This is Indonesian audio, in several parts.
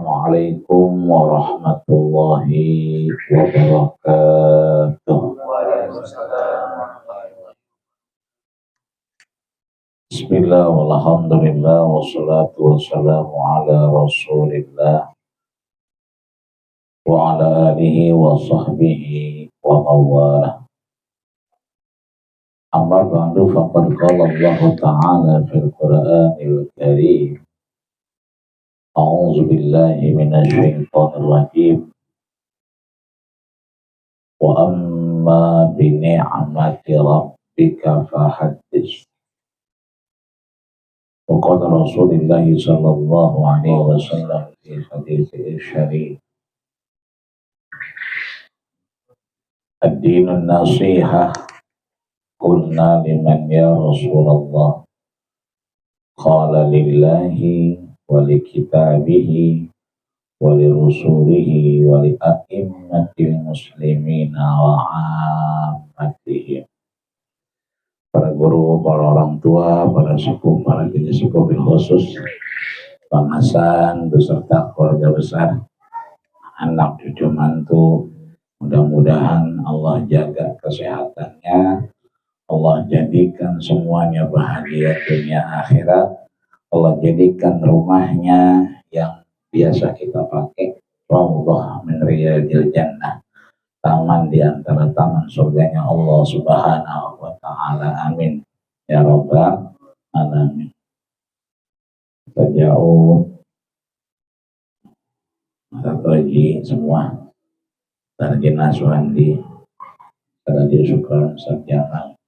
Assalamualaikum warahmatullahi wabarakatuh. Bismillah walhamdulillah wassalatu wassalamu ala rasulillah wa ala alihi wa sahbihi wa mawalah. Amma ba'du faqad qala Allah ta'ala fil Qur'anil Karim. A'udzu billahi minasy syaithanir rajim. Wa amma bi ni'mati rabbika fahaddits. Wa qala Rasulullah sallallahu alaihi wasallam fi hadits syarif. Ad-dinun nasihah. Qulna liman ya Rasulullah. Qala lillahi wa li kitabihi wa li rusulihi wa li a'immatil muslimina wa ammatihim. Para guru, para orang tua, para sepuh, para jenis sepuh bil khusus, Bang Hasan beserta keluarga besar, anak cucu mantu, mudah-mudahan Allah jaga kesehatannya, Allah jadikan semuanya bahagia dunia akhirat. Allah jadikan rumahnya yang biasa kita pakai raudhah min riyadil jannah, taman di antara taman surganya Allah Subhanahu wa taala. Amin ya rabbal alamin. Tajauh Tatoji semua Tarjina Suhandi Tadi Syukran Sarjana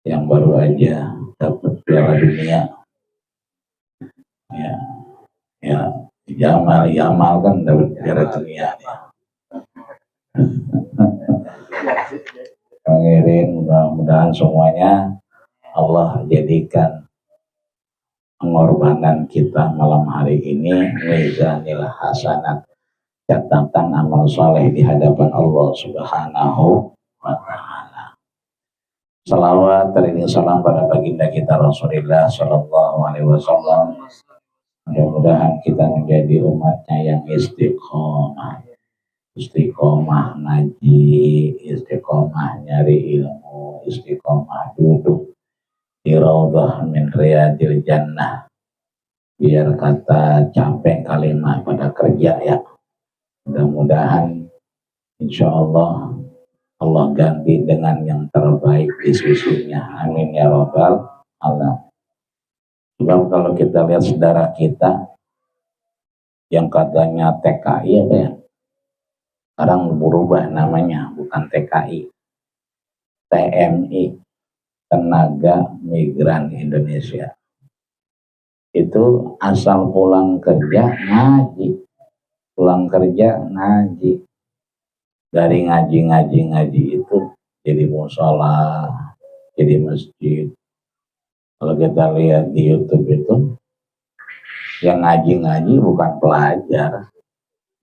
yang baru aja dapat Piala Dunia. Jamal kan dapat Piala Dunia. Pengirin mudah-mudahan semuanya Allah jadikan pengorbanan kita malam hari ini mizanil hasanat, catatan amal soleh di hadapan Allah Subhanahu wa ta'ala. Salawat dan salam pada baginda kita Rasulullah sallallahu alaihi wasallam. Mudah-mudahan kita menjadi umatnya yang istiqomah ngaji, istiqomah nyari ilmu, istiqomah duduk di raudhah min riyadil jannah. Biar kata capek kalimat pada kerja ya. Mudah-mudahan insya Allah ganti dengan yang terbaik di sisinya. Amin ya rabbal alamin. Sebab kalau kita lihat saudara kita yang katanya TKI apa ya, sekarang berubah namanya, bukan TKI, TMI, Tenaga Migran Indonesia. Itu asal pulang kerja ngaji, dari ngaji itu jadi mushola, jadi masjid. Kalau kita lihat di YouTube itu, yang ngaji bukan pelajar,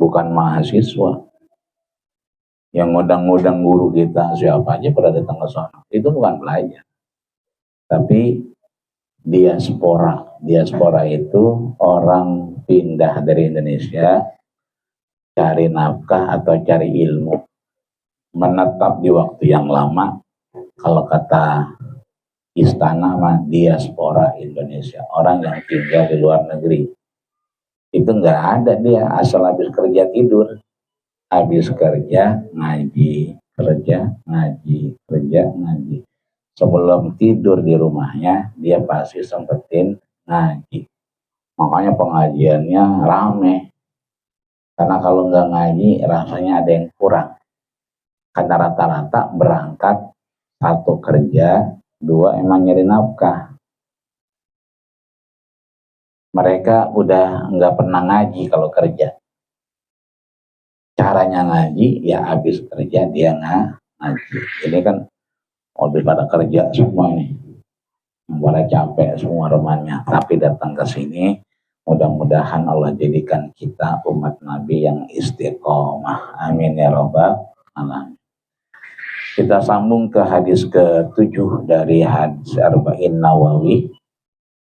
bukan mahasiswa. Yang ngundang-ngundang guru kita, siapa aja pada datang ke sana, itu bukan pelajar. Tapi diaspora itu orang pindah dari Indonesia, cari nafkah atau cari ilmu, menetap di waktu yang lama. Kalau kata istana mah diaspora Indonesia, orang yang tinggal di luar negeri. Itu nggak ada dia asal habis kerja tidur, habis kerja ngaji, kerja ngaji. Sebelum tidur di rumahnya dia pasti sempetin ngaji. Makanya pengajiannya rame. Karena kalau nggak ngaji rasanya ada yang kurang. Karena rata-rata berangkat, satu kerja, dua emang nyari nafkah. Mereka udah nggak pernah ngaji kalau kerja. Caranya ngaji ya habis kerja dia ngaji. Ini kan udah pada kerja semua nih, pada capek semua rumahnya. Tapi datang ke sini, mudah-mudahan Allah jadikan kita umat Nabi yang istiqomah. Amin ya rabbal alamin. Kita sambung ke hadis ke-7 dari hadis Arba'in Nawawi.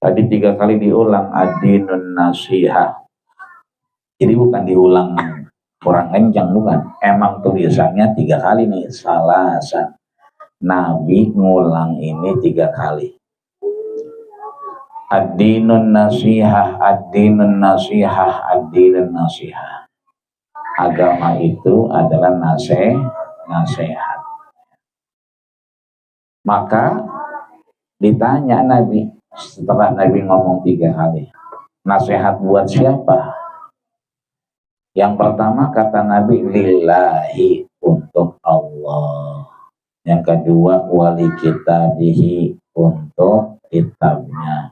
Tadi 3 kali diulang ad-dinun nasihah. Jadi bukan diulang kurang kencang, bukan. Emang tulisannya 3 kali nih, salasan. Nabi ngulang ini 3 kali. Ad-dinun nasihah, ad-dinun nasihah, ad-dinun nasihah. Agama itu adalah nasihat. Maka ditanya Nabi, setelah Nabi ngomong 3 kali, nasihat buat siapa? Yang pertama kata Nabi, lillahi, untuk Allah. Yang kedua, wali kitabihi, untuk kitabnya.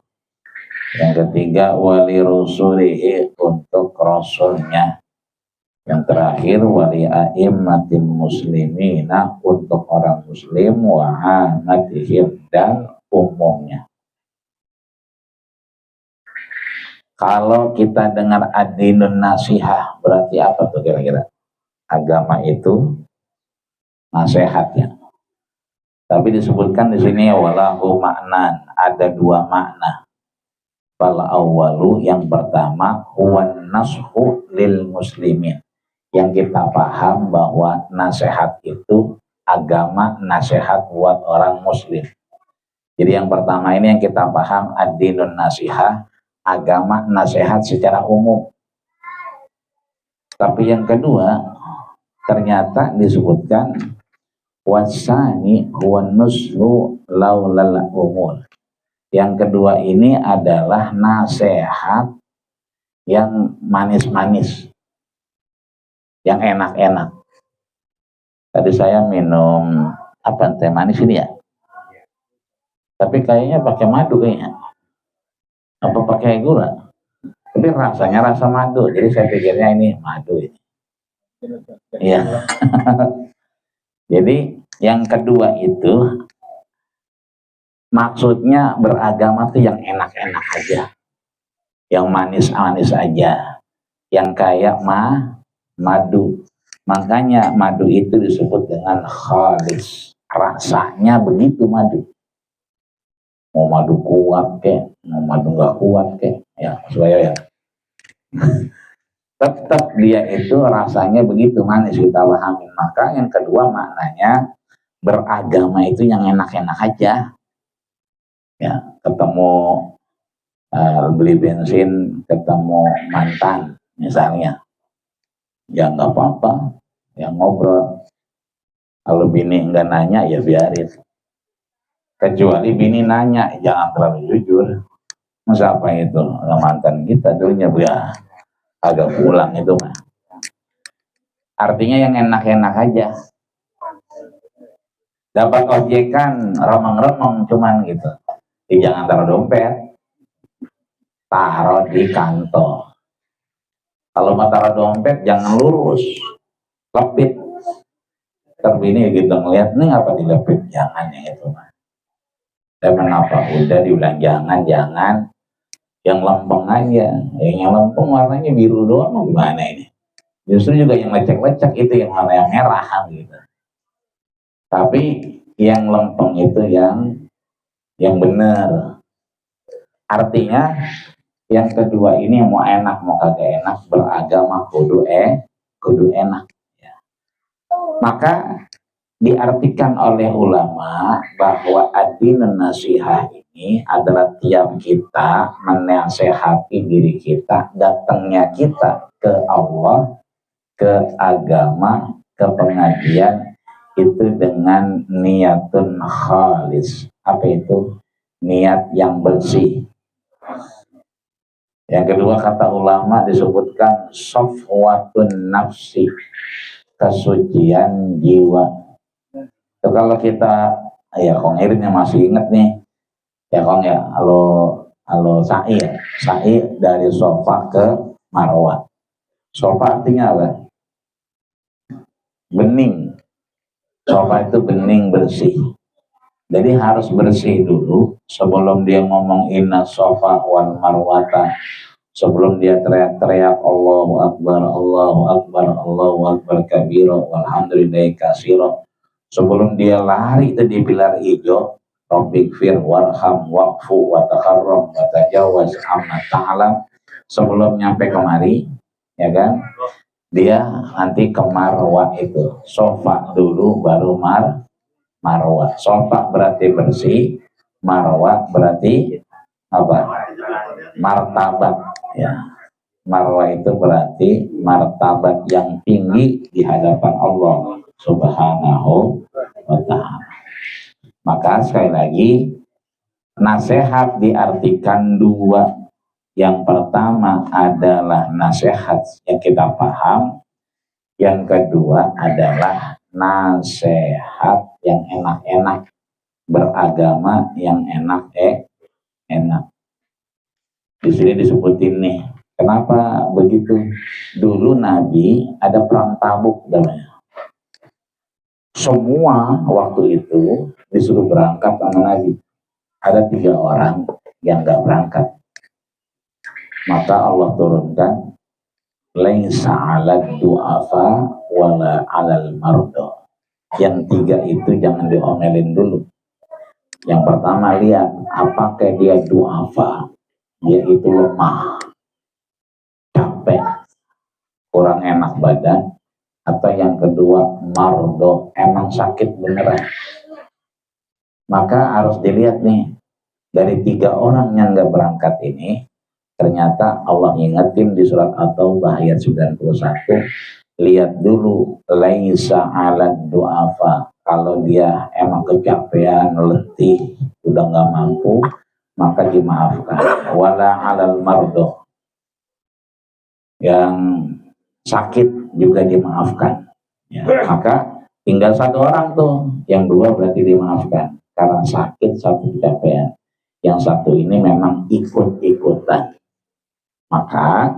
Yang ketiga, wali rusulihi, untuk rasulnya. Yang terakhir, wali a'immatin muslimina, untuk orang muslim, wa amatihim, dan umumnya. Kalau kita dengar ad-dinun nasihah, berarti apa tuh kira-kira? Agama itu nasihatnya. Tapi disebutkan di sini walahu maknan, ada 2 makna. Fal awwalu, yang pertama, huwan nashu lil muslimin. Yang kita paham bahwa nasihat itu agama, nasihat buat orang muslim. Jadi yang pertama ini yang kita paham, ad-dinun nasihah, agama nasihat secara umum. Tapi yang kedua, ternyata disebutkan wasani huwan nushu laulal umur. Yang kedua ini adalah nasihat yang manis-manis, yang enak-enak. Tadi saya minum apa teh manis ini ya, tapi kayaknya pakai madu kayaknya, apa pakai gula, tapi rasanya rasa madu, jadi saya pikirnya ini madu ini. Iya. Jadi yang kedua itu maksudnya beragama tuh yang enak-enak aja, yang manis-manis aja, yang kayak madu. Makanya madu itu disebut dengan khalis. Rasanya begitu madu. Mau madu kuat kek, mau madu nggak kuat kek, ya sesuai ya. Tetap dia itu rasanya begitu manis, kita pahami. Maka yang kedua maknanya beragama itu yang enak-enak aja. Ya, ketemu beli bensin, ketemu mantan misalnya, ya nggak apa-apa, ya ngobrol. Kalau bini nggak nanya ya biarin. Kecuali bini nanya, jangan terlalu jujur. Masa apa itu mantan kita dulunya ya agak pulang itu mah. Artinya yang enak-enak aja. Dapat ojekan remeng-remeng cuman gitu. Jangan taruh dompet, taruh di kantong. Kalau mau taruh dompet jangan lurus, lepit. Terbini gitu ngeliat, nih apa dilepit, jangan yang itu mah. Emang apa? Udah dibilang jangan, yang lempeng aja. Yang lempeng warnanya biru doang, gimana ini? Justru juga yang lecek-lecek itu yang warna yang merah gitu. Tapi yang lempeng itu yang benar. Artinya yang kedua ini mau enak mau kagak enak, beragama kudu enak ya. Maka diartikan oleh ulama bahwa ad-dinun nasihah ini adalah tiap kita menasehati diri kita, datangnya kita ke Allah, ke agama, ke pengajian itu dengan niatun khalis. Apa itu? Niat yang bersih. Yang kedua kata ulama disebutkan safwatun nafsi, kesucian jiwa. So, kalau kita ya Kong Irin yang masih inget nih ya Kong ya, halo sa'i dari sofa ke marwah. Sofa artinya apa? Bening. Sofa itu bening, bersih. Jadi harus bersih dulu sebelum dia ngomong inna sofa wal marwata, sebelum dia teriak-teriak Allahu Akbar, Allahu Akbar, Allahu Akbar kabira walhamdulillahi katsira. Sebelum dia lari itu di pilar hijau, Rabbikfir warham wa'fu wa takarram wa tajawaz amma ta'lam. Sebelum nyampe kemari ya kan? Dia nanti ke Marwa itu, sofa dulu baru Marwa. Sofa berarti bersih, Marwa berarti apa? Martabat, ya. Marwa itu berarti martabat yang tinggi di hadapan Allah Subhanahu wa ta'ala. Maka sekali lagi, nasihat diartikan dua. Yang pertama adalah nasihat yang kita paham. Yang kedua adalah nasihat yang enak-enak, beragama yang enak. Di sini disebutin nih, kenapa begitu? Dulu Nabi ada perang Tabuk namanya. Semua waktu itu disuruh berangkat sama Nabi. Ada 3 orang yang gak berangkat. Maka Allah turunkan, laisa 'alad du'afa wala 'alal mardo. Yang 3 itu jangan diomelin dulu. Yang pertama, lihat apakah dia du'afa, dia itu lemah, capek, kurang enak badan, atau yang kedua mardo, emang sakit beneran. Maka harus dilihat nih, dari 3 orang yang gak berangkat ini, ternyata Allah ingetin di surat At-Taubah ayat 91, lihat dulu, laisa 'alad du'afa, kalau dia emang kecapean, letih, udah gak mampu, maka dimaafkan. Wala 'alal mardo, yang sakit juga dimaafkan, ya. Maka tinggal 1 orang tuh, yang 2 berarti dimaafkan karena sakit, 1 kecapean, yang 1 ini memang ikut-ikutan. Maka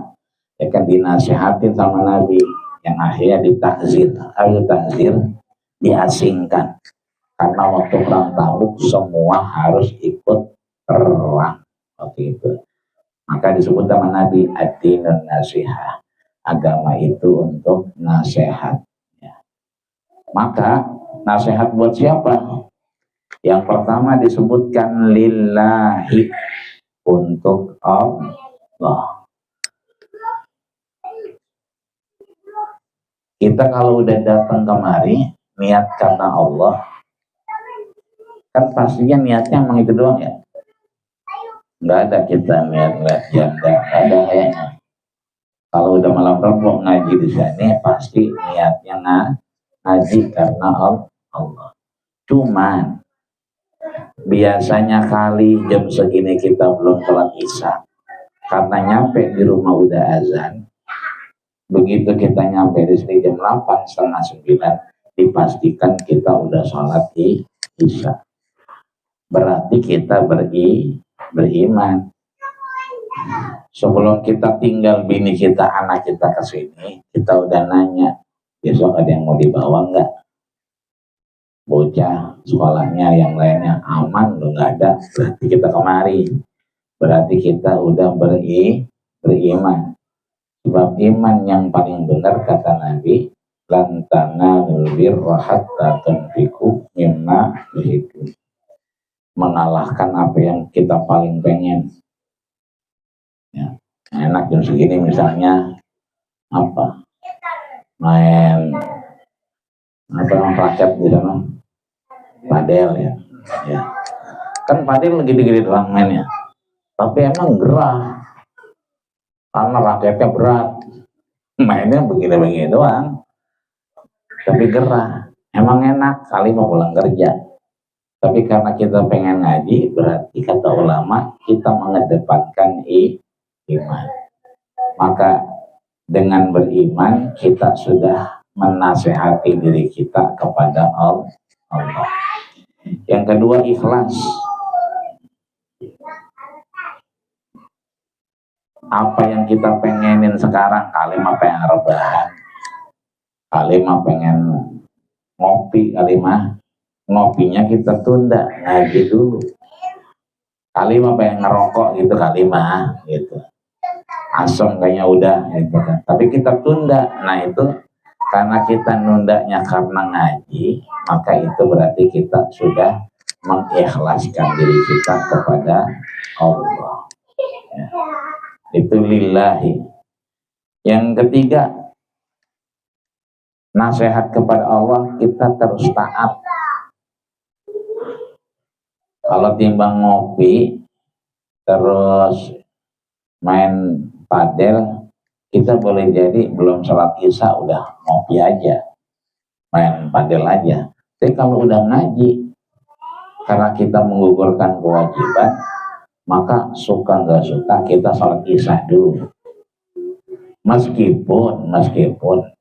akan dinasihatin sama Nabi, yang akhirnya ditakzir, diasingkan. Karena waktu perang Tabuk semua harus ikut perang waktu itu. Maka disebut sama Nabi ad-dinun nasihah, agama itu untuk nasihat, ya. Maka nasihat buat siapa? Yang pertama disebutkan lillahi, untuk Allah. Kita kalau udah datang kemari niat karena Allah, kan pastinya niatnya emang itu doang, ya. Nggak ada kita niat yang nggak ada kayaknya. Kalau udah malam Rabu ngaji di sini, pasti niatnya ngaji karena Allah. Cuman biasanya kali jam segini kita belum sholat isya, karena nyampe di rumah udah azan. Begitu kita nyampe di sini jam 8, setengah 9, dipastikan kita udah sholat isya. Berarti kita beriman. Sebelum kita tinggal bini kita, anak kita ke sini, kita udah nanya, besok ada yang mau dibawa nggak? Bocah sekolahnya yang lainnya aman, nggak ada, berarti kita kemari. Berarti kita udah beriman. Sebab iman yang paling benar kata Nabi, lan tanalul birra hatta tunfiqu mimma tuhibbun. Mengalahkan apa yang kita paling pengen. Ya, enak jam segini misalnya apa? Main raket di sana. Padel, ya. Ya. Kan padel gede-gede doang mainnya. Tapi emang gerah. Karena raketnya berat, mainnya begini-begini doang, tapi gerah. Emang enak, kali mau pulang kerja. Tapi karena kita pengen ngaji, berarti kata ulama, kita mengedepankan iman. Maka dengan beriman, kita sudah menasehati diri kita kepada Allah. Yang kedua, ikhlas. Apa yang kita pengenin sekarang, kali mah pengen rebahan, kali mah pengen ngopi, kali mah ngopinya kita tunda, ngaji dulu. Kali mah pengen ngerokok gitu, kali mah gitu. Asem kayaknya udah gitu kan. Tapi kita tunda. Nah itu karena kita nundanya karena ngaji, maka itu berarti kita sudah mengikhlaskan diri kita kepada Allah. Ya. Itu lillahi. Yang ketiga, nasihat kepada Allah, kita terus taat. Kalau timbang ngopi terus main padel, kita boleh jadi belum sholat isya udah ngopi aja, main padel aja. Tapi kalau udah ngaji, karena kita menggugurkan kewajiban, maka suka nggak suka kita sholat isya dulu. Meskipun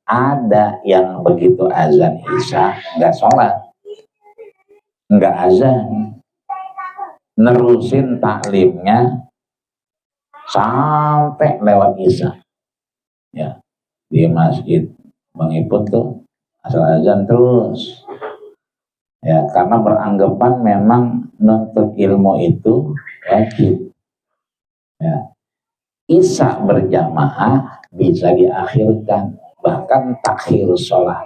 ada yang begitu azan isya nggak sholat, nggak azan, nerusin taklimnya sampai lewat isya. Ya, di masjid Bang Iput tuh asal azan terus. Ya, karena beranggapan memang nuntut ilmu itu wajib. Ya. Isya berjamaah bisa diakhirkan, bahkan takhir sholat,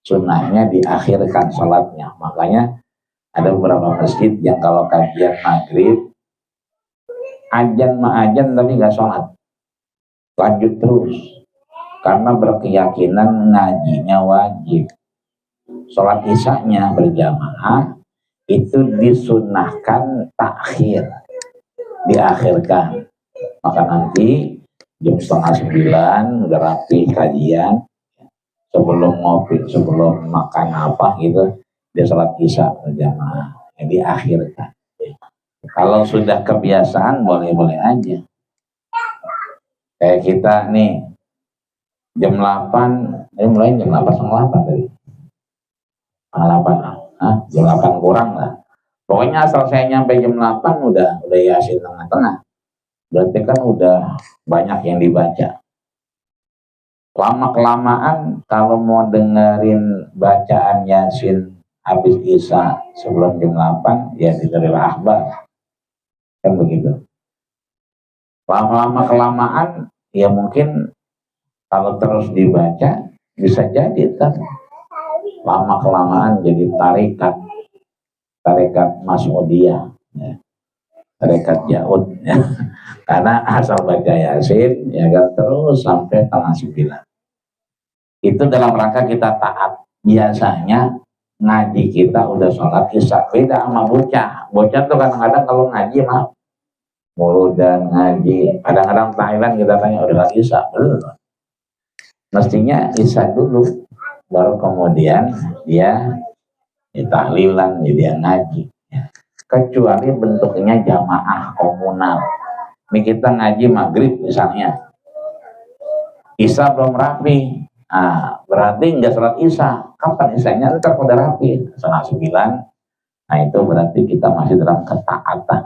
sunnahnya diakhirkan sholatnya. Makanya ada beberapa masjid yang kalau kajian maghrib azan tapi nggak sholat, lanjut terus, karena berkeyakinan ngajinya wajib. Sholat isyanya berjamaah itu disunnahkan takhir, diakhirkan. Maka nanti jam 8:30 udah rapi kajian, sebelum ngopi, sebelum makan apa gitu, dia sholat isya berjamaah, yang diakhirkan. Kalau sudah kebiasaan boleh-boleh aja. Kayak kita nih jam 8, mulai jam 8:30 tadi. 8, jam 8 kurang lah. Pokoknya asal saya nyampe jam 8 udah Yasin tengah-tengah. Berarti kan udah banyak yang dibaca. Lama-kelamaan kalau mau dengerin bacaan Yasin habis isya sebelum jam 8, ya didarilah akhbar. Kan begitu. Lama-lama kelamaan ya mungkin kalau terus dibaca bisa jadi kan lama kelamaan jadi tarekat Mas'udiyah, ya. Tarekat Jaud, ya. Karena asal baca Yasin ya kan terus sampai 8:30. Itu dalam rangka kita taat. Biasanya ngaji kita udah sholat isya, beda sama bocah. Bocah tuh kadang-kadang kalau ngaji mah mulut dan ngaji, kadang-kadang Thailand kita tanya udah sholat isya belum. Mestinya isya dulu, baru kemudian dia tahlilan, dia ngaji. Kecuali bentuknya jamaah komunal. Ini kita ngaji maghrib misalnya, isya belum rapi, berarti nggak sholat isya. Kapan isyanya? Ntar udah rapi, 8:30. Nah itu berarti kita masih dalam ketaatan.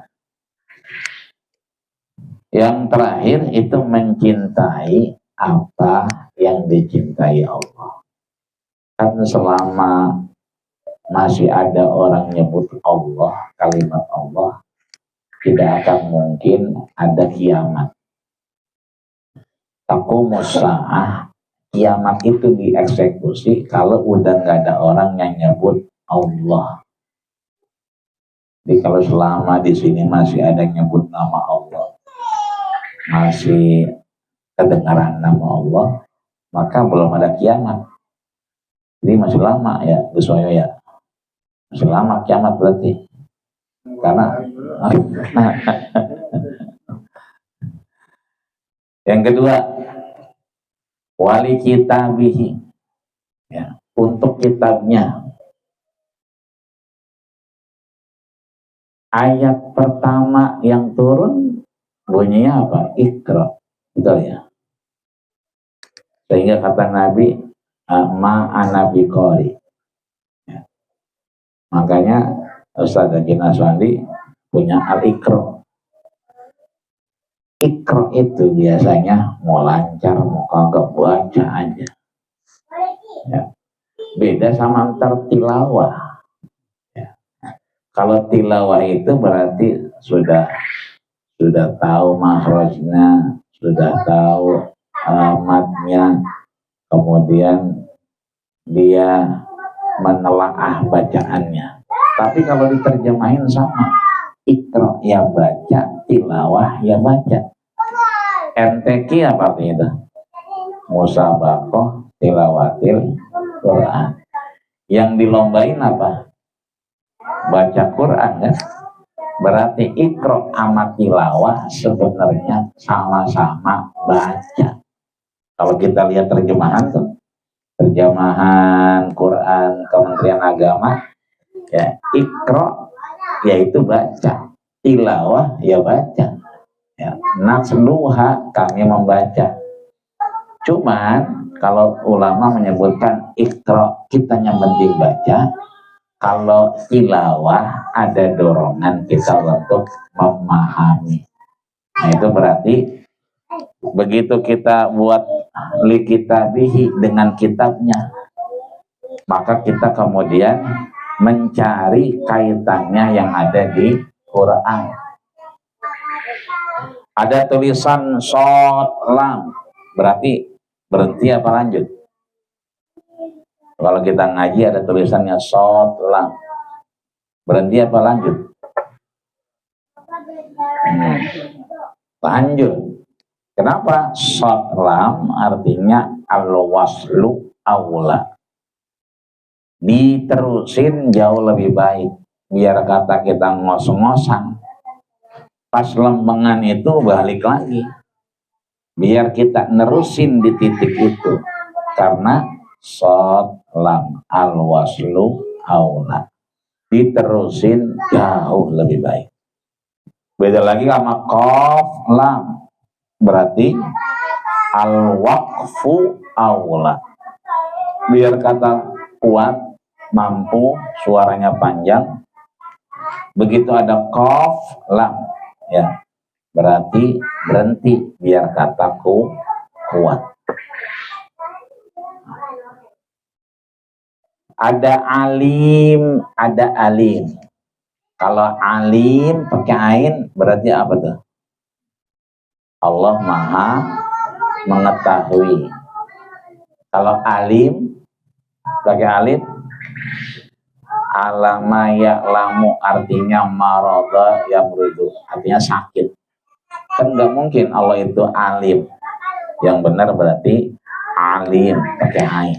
Yang terakhir itu mencintai apa yang dicintai Allah. Kan selama masih ada orang nyebut Allah, kalimat Allah, tidak akan mungkin ada kiamat. Taqumus sa'ah, kiamat itu dieksekusi kalau udah nggak ada orang yang nyebut Allah. Jadi kalau selama di sini masih ada yang nyebut nama Allah, masih kedengaran nama Allah, maka belum ada kiamat. Jadi masih lama ya, Gus Wayo ya. Masih lama kiamat berarti. Karena yang kedua, wali kitabihi, ya, untuk kitabnya. Ayat pertama yang turun bunyinya apa? Iqra, betul ya. Sehingga kata Nabi, ma ana biqari. Ya. Makanya Ustaz Haji Naswandi punya al-Iqra. Iqra itu biasanya mau lancar, mau kagak baca aja. Ya. Beda sama antar tilawah. Ya. Kalau tilawah itu berarti sudah tahu makhrajnya, sudah tahu matnya, kemudian dia menelaah bacaannya. Tapi kalau diterjemahin sama, Iqra ya baca, tilawah ya baca. MTQ apa artinya itu? musabaqah tilawatil Quran. Yang dilombain apa? Baca Quran kan? Berarti ikro amat tilawah sebenarnya sama-sama baca. Kalau kita lihat terjemahan tuh, terjemahan Quran Kementerian Agama, ya ikro yaitu baca, tilawah ya baca, ya, nasluha kami membaca. Cuman kalau ulama menyebutkan ikro kita yang penting baca, kalau tilawah ada dorongan kita untuk memahami. Nah itu berarti begitu kita buat likitabihi dengan kitabnya, maka kita kemudian mencari kaitannya yang ada di Quran. Ada tulisan shod lam, berarti berhenti apa lanjut? Kalau kita ngaji ada tulisannya shod lam, berhenti apa lanjut? Lanjut. Kenapa? Shod lam artinya al-waslu aula, diterusin jauh lebih baik, biar kata kita ngos-ngosan pas lempengan itu balik lagi, biar kita nerusin di titik itu, karena shod lam al-waslu aula, diterusin jauh lebih baik. Beda lagi sama qaf lam, berarti al-waqfu aula, biar kata kuat, mampu, suaranya panjang. Begitu ada qaf lam, ya berarti berhenti, biar kataku kuat. Ada alim, ada alim. Kalau alim pakai ain berarti apa tuh? Allah Maha mengetahui. Kalau alim pakai alif, alama ya'lamu artinya marada yamrudu, artinya sakit. Kan nggak mungkin Allah itu alim. Yang benar berarti alim pakai ain.